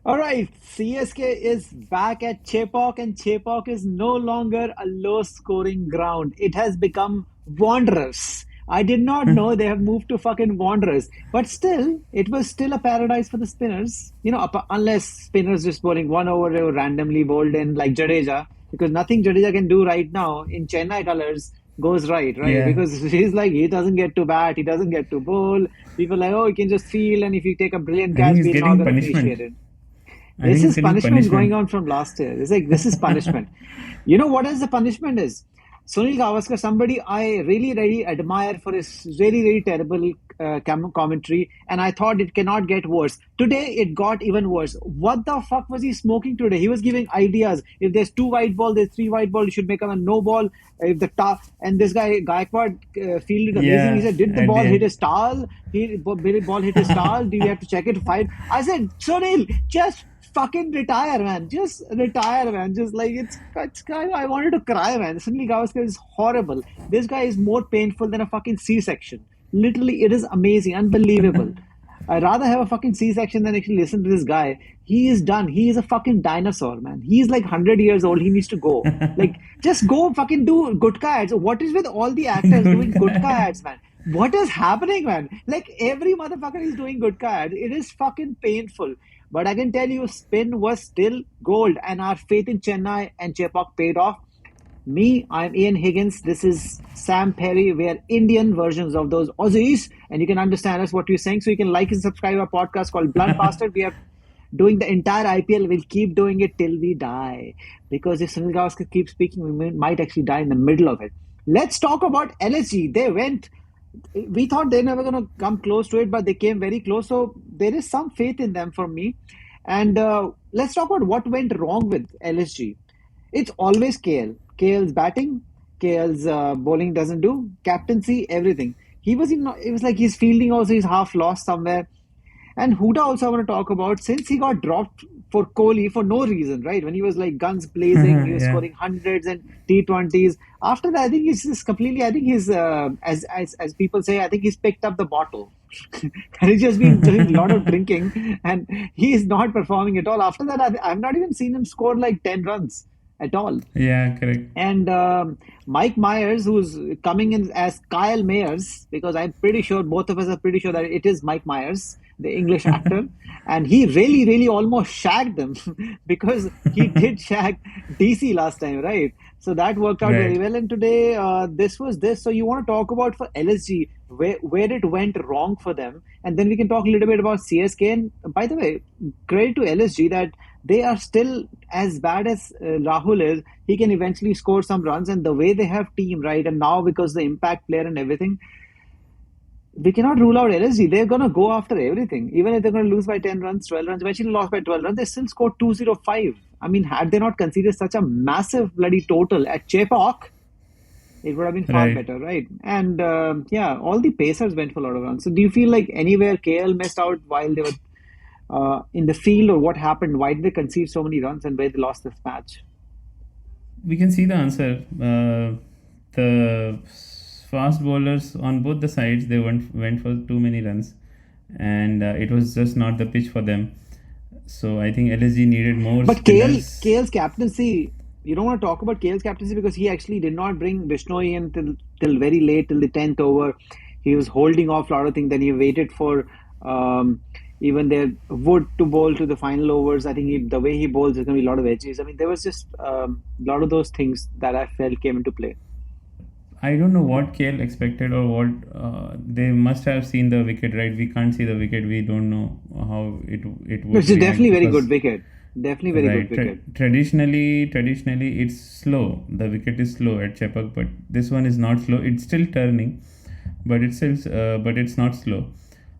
All right, CSK is back at Chepauk, and Chepauk is no longer a low scoring ground. It has become Wanderers. I did not know they have moved to fucking Wanderers, but still, it was still a paradise for the spinners. Unless spinners just bowling one over they were randomly bowled in like Jadeja, because nothing Jadeja can do right now in Chennai colors goes right, right? Yeah, Because he's like, he doesn't get to bat, he doesn't get to bowl. People are like, oh, he can just feel, and if you take a brilliant I think catch, he's we're not getting going to punishment. appreciate it. I think This he's is getting punishment going punishment. on from last year. It's like this is punishment. You know what else the punishment is? Sunil Gavaskar, somebody I really, really admire for his really, really terrible commentary, and I thought it cannot get worse. Today, it got even worse. What the fuck was he smoking today? He was giving ideas. If there's two white ball, there's three white ball. You should make a no ball. If the and this guy Gaikwad fielded amazing. He Yeah, said, "Did the at the ball hit end. his tall? Ball hit his tall? Do you have to check it five?" I said, Sunil, just fucking retire, man. Just retire, man. Just like it's I wanted to cry, man. Sunil Gavaskar is horrible. This guy is more painful than a fucking C-section. Literally, it is amazing, unbelievable. I'd rather have a fucking C-section than actually listen to this guy. He is done. He is a fucking dinosaur, man. He's like 100 years old. He needs to go. Like, just go fucking do Gutka ads. What is with all the actors Good doing Gutka guy. ads, man? What is happening, man? Like, every motherfucker is doing Gutka ads. It is fucking painful. But I can tell you, spin was still gold, and our faith in Chennai and Chepauk paid off. Me, I'm Ian Higgins. This is Sam Perry. We are Indian versions of those Aussies, and you can understand us what we're saying. So you can like and subscribe our podcast called Blunt Bastard. We are doing the entire IPL. We'll keep doing it till we die. Because if Sunil Gavaskar keeps speaking, might actually die in the middle of it. Let's talk about LSG. They went. We thought they're never going to come close to it, but they came very close. So there is some faith in them from me. And let's talk about what went wrong with LSG. It's always KL. KL's batting, KL's bowling doesn't do, captaincy, everything. He was in. It was like his fielding also is half lost somewhere. And Huda also I want to talk about since he got dropped for Kohli for no reason, right? When he was like guns blazing, he was Yeah. scoring hundreds and T20s. After that, I think he's just completely. I think he's as people say, I think he's picked up the bottle. And he's just been doing a lot of drinking, and he is not performing at all. After that, I've not even seen him score like 10 runs at all. Yeah, correct. And Mike Myers, who's coming in as Kyle Mayers, because I'm pretty sure both of us are pretty sure that it is Mike Myers, the English actor, and he really, really almost shagged them because he did shag DC last time, right? So that worked out very Right. well. And today, this was this. So you want to talk about for LSG where it went wrong for them, and then we can talk a little bit about CSK. And by the way, credit to LSG that they are still as bad as Rahul is. He can eventually score some runs, and the way they have team right, and now because the impact player and everything, we cannot rule out LSG. They're gonna go after everything, even if they're gonna lose by 10 runs, 12 runs. Eventually, lost by 12 runs. They still scored 205. I mean, had they not conceded such a massive bloody total at Chepauk, it would have been far Right. better, right? And yeah, all the Pacers went for a lot of runs. So, do you feel like anywhere KL missed out while they were in the field, or what happened? Why did they concede so many runs and where they lost this match? We can see the answer. The fast bowlers on both the sides they went for too many runs, and it was just not the pitch for them. So I think LSG needed more But spinners. KL's captaincy, you don't want to talk about KL's captaincy because he actually did not bring Bishnoi in till very late, till the 10th over. He was holding off a lot of things. Then he waited for even their Wood to bowl to the final overs. I think the way he bowls, there's going to be a lot of edges. I mean, there was just a lot of those things that I felt came into play. I don't know what KL expected or what they must have seen the wicket, right? We can't see the wicket. We don't know how it Which would is react definitely very good because wicket. Definitely very good right. wicket. Traditionally, it's slow. The wicket is slow at Chepauk, but this one is not slow. It's still turning, but it's not slow.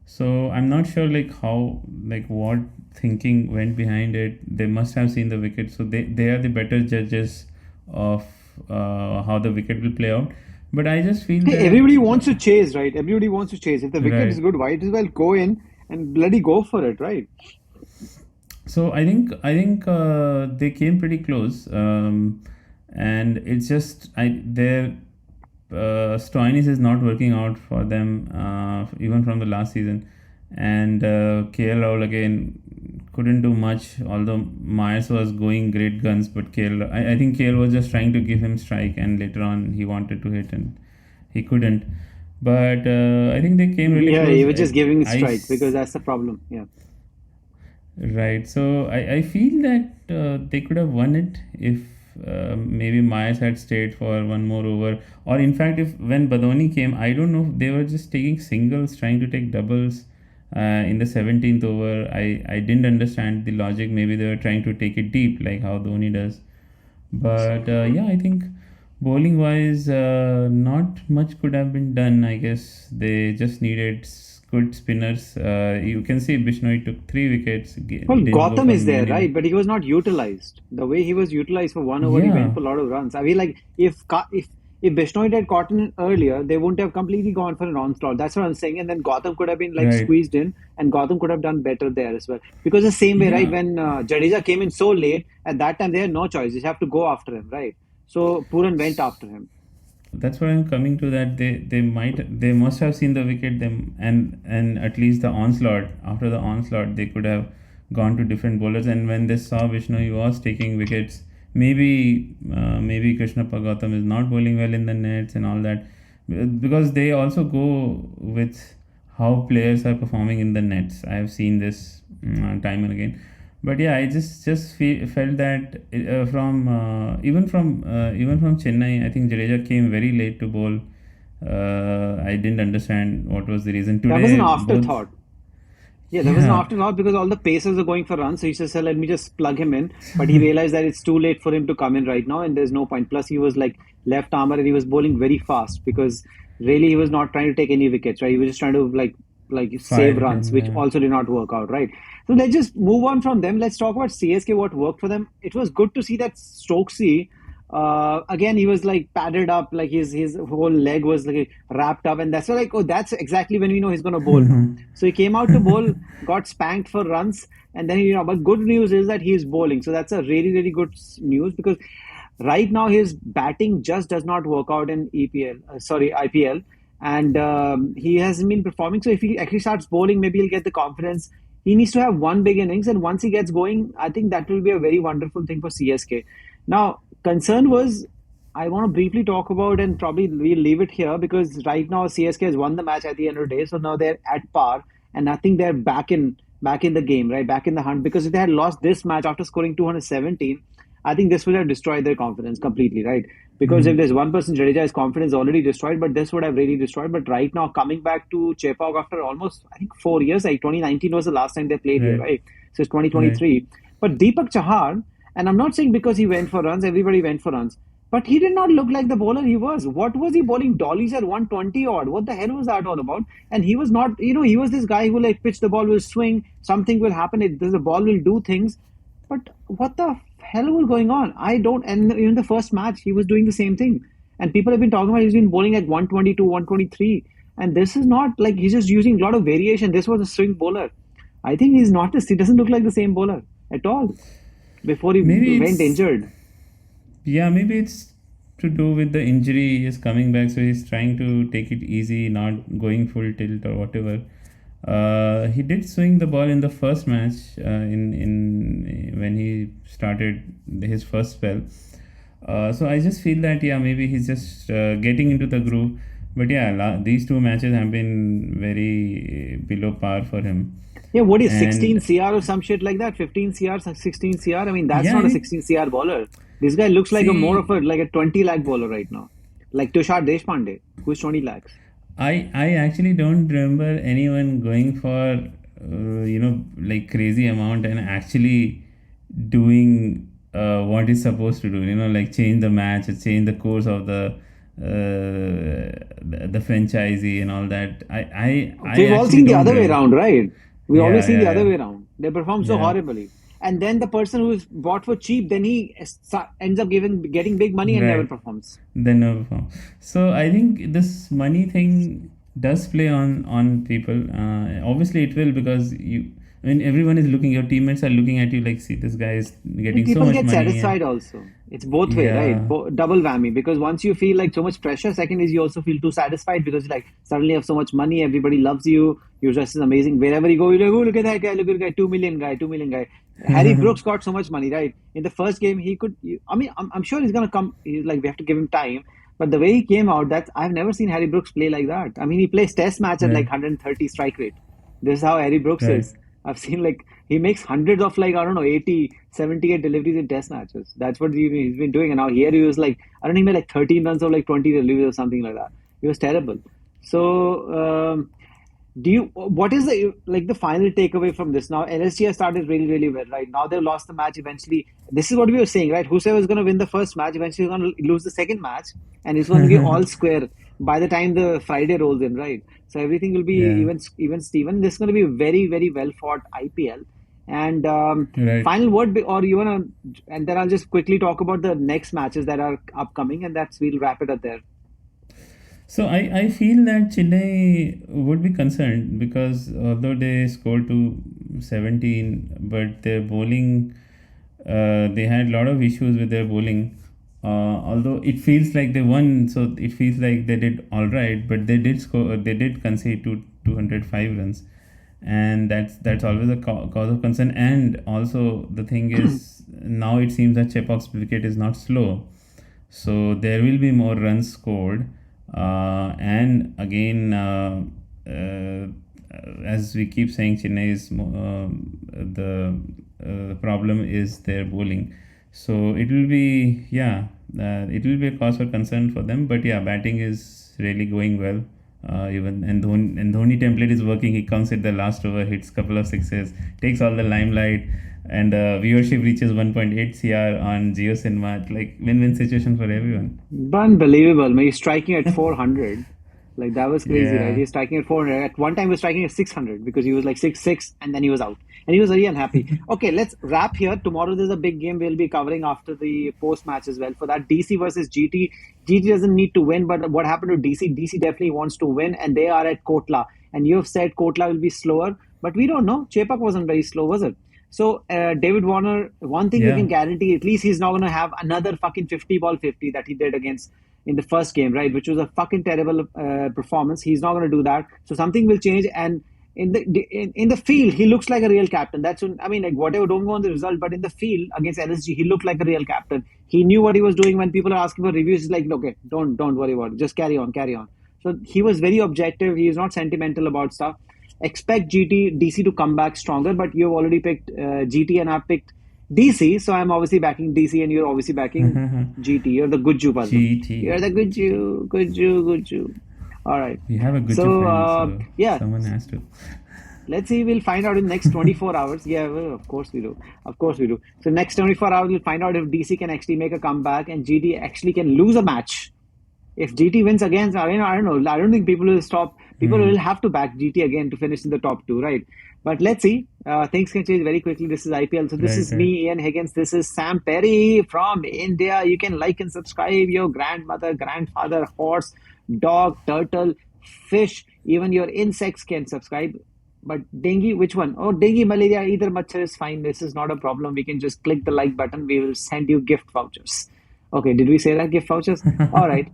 So I'm not sure like how like what thinking went behind it. They must have seen the wicket, so they are the better judges of how the wicket will play out. But I just feel Hey, that everybody wants to chase, right? Everybody wants to chase. If the wicket is right. good, might as well go in and bloody go for it, right? So I think they came pretty close, and it's just I their Stoinis is not working out for them even from the last season, and KL Rahul again couldn't do much. Although Myers was going great guns, but I think KL was just trying to give him strike, and later on he wanted to hit and he couldn't. But I think they came really Yeah, close. he was just giving I strike because that's the problem. Yeah. Right. So I feel that they could have won it if maybe Myers had stayed for one more over. Or in fact, if when Badoni came, I don't know if they were just taking singles, trying to take doubles in the 17th over. I didn't understand the logic. Maybe they were trying to take it deep, like how Dhoni does. But yeah, I think bowling wise, not much could have been done. I guess they just needed good spinners. You can see Bishnoi took 3 wickets, Well, didn't go Gotham for is there, many. right? But he was not utilized. The way he was utilized for 1 over, he went Yeah, for a lot of runs. I mean, like if Bishnoi had caught in earlier, they wouldn't have completely gone for an onslaught. That's what I'm saying. And then Gotham could have been like right. squeezed in, and Gotham could have done better there as well. Because the same way, right? Yeah, When Jadeja came in so late, at that time they had no choice. They have to go after him, right? So Puran went after him. that's what I'm coming to. That they must have seen the wicket them and at least the onslaught. After the onslaught, they could have gone to different bowlers. And when they saw Bishnoi was taking wickets, maybe Krishna Pagatam is not bowling well in the nets and all that, because they also go with how players are performing in the nets. I have seen this time and again. But yeah, I felt that even from Chennai, I think Jadeja came very late to bowl. I didn't understand what was the reason. That was an Today, both, afterthought. Yeah, there was an yeah, afterthought because all the pacers are going for runs. So he just said, let me just plug him in. But he realized that it's too late for him to come in right now and there's no point. Plus, he was like left armor and he was bowling very fast because really he was not trying to take any wickets, right? He was just trying to like save 5 to 10, runs, which yeah. also did not work out, right? So let's just move on from them. Let's talk about CSK, what worked for them. It was good to see that Stokesy, again, he was like padded up, like his whole leg was like wrapped up, and that's why, like, oh, that's exactly when we know he's going to bowl now. So he came out to bowl, got spanked for runs, and then but good news is that he is bowling. So that's a really, really good news because right now his batting just does not work out in IPL, and he hasn't been performing. So if he actually starts bowling, maybe he'll get the confidence. He needs to have one big innings, and once he gets going, I think that will be a very wonderful thing for CSK. Now, concern was I want to briefly talk about, and probably we'll leave it here because right now CSK has won the match at the end of the day, so now they're at par, and I think they're back in the game, right, back in the hunt. Because if they had lost this match after scoring 217, I think this would have destroyed their confidence completely, right? Because if Mhm. there's one person, Jadeja's confidence already destroyed, but this would have really destroyed. But right now, coming back to Chepauk after almost, I think, 4 years, like 2019 was the last time they played here, Right, right? So it's right. 2023. But Deepak Chahar, and I'm not saying because he went for runs, everybody went for runs, but he did not look like the bowler he was. What was he bowling? Dollies at 120 odd. What the hell was that all about? And he was not, he was this guy who like pitch the ball will swing, something will happen, the ball will do things. But what the hell was going on? I don't. And in the first match, he was doing the same thing. And people have been talking about he's been bowling at 122, 123. And this is not like he's just using a lot of variation. This was a swing bowler. I think he's not this. He doesn't look like the same bowler at all before he Maybe went it's injured. Yeah, maybe it's to do with the injury. He is coming back, so he's trying to take it easy, not going full tilt or whatever. He did swing the ball in the first match, in when he started his first spell. So I just feel that, yeah, maybe he's just getting into the groove. But yeah, these 2 matches have been very below par for him. Yeah, what is 16 And CR or some shit like that? 15 CR, 16 CR? I mean, that's yeah, not a 16 CR bowler. This guy looks like a more of see, a like a 20 lakh bowler right now. Like Tushar Deshpande, who's 20 lakhs. I actually don't remember anyone going for like crazy amount and actually doing what is supposed to do. Like change the match, or change the course of the franchisee and all that. I We've all actually seen the don't other way remember. around, right? We always Yeah, seen the yeah, other yeah, way around. They perform so yeah. horribly. And then the person who's bought for cheap, then he ends up getting big money and never Right. performs. Then no perform. So I think this money thing does play on people. Obviously, it will, because everyone is looking. Your teammates are looking at you like, see, this guy is And getting so people much get money, and satisfied also. It's both way, right? Yeah. Double whammy. Because once you feel like so much pressure, second is you also feel too satisfied because you like suddenly have so much money, everybody loves you, your dress is amazing. Wherever you go, you're like, oh, look at that guy, look at that guy, 2 million guy, 2 million guy. Harry Brooks got so much money, right? In the first game, he could. I mean, I'm sure he's gonna come. He's like we have to give him time. But the way he came out, that's I've never seen Harry Brooks play like that. I mean, he plays test match at like Right. 130 strike rate. This is how Harry Brooks Right. is. I've seen like he makes hundreds of like I don't know 80, 78 deliveries in test matches. That's what he's been doing. And now here he was like I don't know, he made like 13 runs or like 20 deliveries or something like that. He was terrible. So do you what is the final takeaway from this? Now LSG has started really really well, right? Now they've lost the match eventually. This is what we were saying, right? Whoever is going to win the first match eventually is going to lose the second match, and it's going to be all square by the time the Friday rolls in, right? So everything will be Yeah. even Steven. This is going to be a very very well fought IPL. And Right. final word, or you wanna, and then I'll just quickly talk about the next matches that are upcoming, and that's we'll wrap it up there. So I feel that Chennai would be concerned because although they scored to 17, but their bowling, they had a lot of issues with their bowling. Although it feels like they won, so it feels like they did all right, but they did score. They did concede to 205 runs, and that's always a cause of concern. And also the thing is, now it seems that Chepauk's wicket is not slow, so there will be more runs scored. And again, as we keep saying, Chennai is the problem is their bowling. So it will be, yeah, it will be a cause for concern for them. But yeah, batting is really going well. Even Dhoni template is working. He comes at the last over, hits couple of sixes, takes all the limelight, and viewership reaches 1.8 cr on Geo Cinema. Like win-win situation for everyone. Unbelievable. Man, he's striking at 400. Like that was crazy, right? Yeah. He's striking at 400. At one time, he was striking at 600 because he was like 6-6 and then he was out. And he was very unhappy. Okay, let's wrap here. Tomorrow, there's a big game we'll be covering after the post match as well. For that, DC versus GT. GT doesn't need to win, but what happened to DC? DC definitely wants to win, and they are at Kotla. And you have said Kotla will be slower, but we don't know. Chepauk wasn't very slow, was it? So, David Warner, one thing we can Yeah. guarantee, at least he's not going to have another fucking 50 ball 50 that he did against in the first game, right? Which was a fucking terrible performance. He's not going to do that. So something will change. And in the field, he looks like a real captain. That's when, I mean, like whatever, don't go on the result, but in the field against LSG, he looked like a real captain. He knew what he was doing. When people are asking for reviews, he's like, okay, don't worry about it. Just carry on, carry on. So he was very objective. He is not sentimental about stuff. Expect DC to come back stronger, but you've already picked GT and I've picked DC, so I'm obviously backing DC and you're obviously backing GT. You're the good Jew person. You're GT. the good Jew, good Jew, good Jew. All right. We have a Gutka So, friend, so yeah, someone has to. let's see. We'll find out in the next 24 hours. Yeah, well, of course we do. Of course we do. So, next 24 hours, we'll find out if DC can actually make a comeback and GT actually can lose a match. If GT wins again, I don't know. I don't think people will stop. People will have to back GT again to finish in the top two, right? But let's see. Things can change very quickly. This is IPL. So this Right, is right. me, Ian Higgins. This is Sam Perry from India. You can like and subscribe. Your grandmother, grandfather, horse, dog, turtle, fish, even your insects can subscribe. But dengue, which one? Oh, dengue, malaria, either machar is fine. This is not a problem. We can just click the like button. We will send you gift vouchers. Okay, did we say that? Gift vouchers? All right.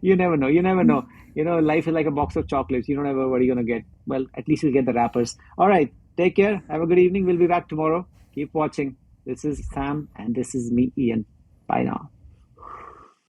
You never know. You never know. You know, life is like a box of chocolates. You don't know what you're going to get. Well, at least you'll get the wrappers. All right. Take care. Have a good evening. We'll be back tomorrow. Keep watching. This is Sam, and this is me, Ian. Bye now.